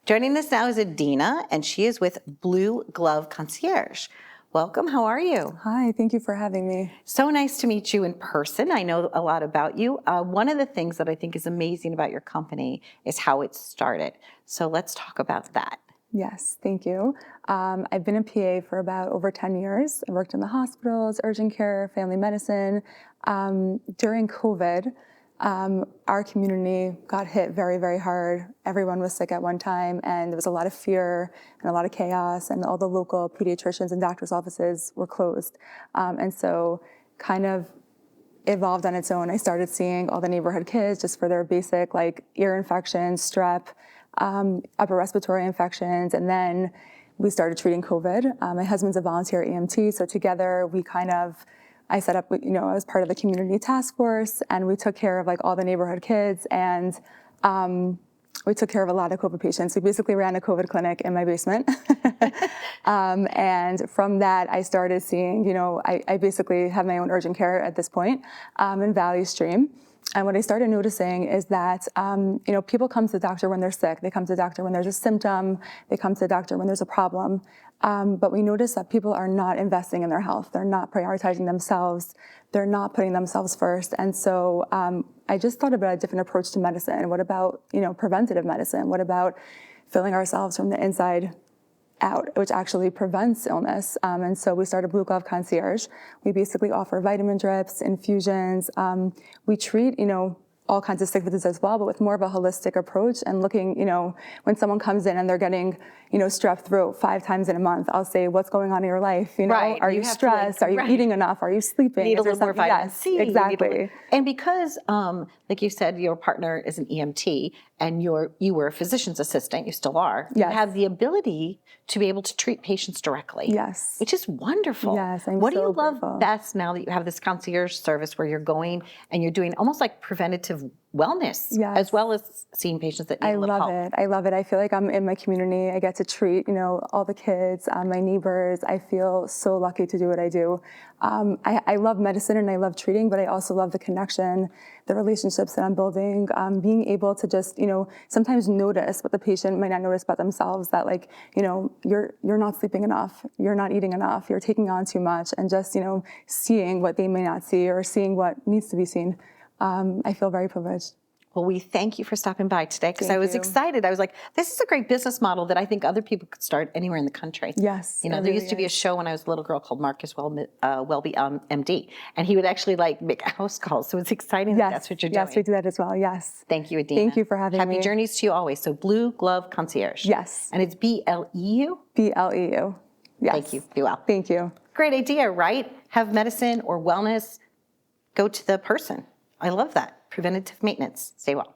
Joining us now is Adina, and she is with Bleu Glove Concierge. Welcome, how are you? Hi, thank you for having me. So nice to meet you in person. I know a lot about you. One of the things that I think is amazing about your company is how it started. So let's talk about that. Yes, thank you. I've been a PA for about over 10 years. I worked in the hospitals, urgent care, family medicine. During COVID, our community got hit very, very hard. Everyone was sick at one time, and there was a lot of fear and a lot of chaos, and all the local pediatricians and doctors' offices were closed. And so kind of evolved on its own. I started seeing all the neighborhood kids just for their basic like ear infections, strep, upper respiratory infections, and then we started treating COVID. My husband's a volunteer EMT, so together I set up, I was part of the community task force, and we took care of like all the neighborhood kids, and we took care of a lot of COVID patients. We basically ran a COVID clinic in my basement. And from that, I started seeing, I basically have my own urgent care at this point in Valley Stream. And what I started noticing is that, people come to the doctor when they're sick. They come to the doctor when there's a symptom. They come to the doctor when there's a problem. But we notice that people are not investing in their health. They're not prioritizing themselves. They're not putting themselves first. And so I just thought about a different approach to medicine. What about, preventative medicine? What about filling ourselves from the inside out, which actually prevents illness. And so we started Bleu Glove Concierge. We basically offer vitamin drips, infusions. We treat, all kinds of sicknesses as well, but with more of a holistic approach and looking, when someone comes in and they're getting, strep throat 5 times in a month, I'll say, what's going on in your life? Right. Are you stressed? Are you eating enough? Are you sleeping? Need a little more vitamin C. Exactly. And because, like you said, your partner is an EMT and you were a physician's assistant, you still are, yes. You have the ability to be able to treat patients directly. Yes. Which is wonderful. Yes, What do you grateful. love best now that you have this concierge service where you're going and you're doing almost like preventative wellness, yes. as well as seeing patients that need a little help? I love it. I feel like I'm in my community. I get to treat, all the kids, my neighbors. I feel so lucky to do what I do. I love medicine and I love treating, but I also love the connection, the relationships that I'm building, being able to just, sometimes notice what the patient might not notice about themselves, that like, you're not sleeping enough, you're not eating enough, you're taking on too much, and just, seeing what they may not see or seeing what needs to be seen. I feel very privileged. Well, we thank you for stopping by today because I was excited. I was like, this is a great business model that I think other people could start anywhere in the country. Yes. There used to be a show when I was a little girl called Marcus Welby, MD, and he would actually like make house calls. So it's exciting that that's what you're doing. Yes, we do that as well. Yes. Thank you, Adina. Thank you for having me. Happy journeys to you always. So Bleu Glove Concierge. Yes. And it's BLEU? BLEU. Yes. Thank you. Be well. Thank you. Great idea, right? Have medicine or wellness go to the person. I love that. Preventative maintenance. Stay well.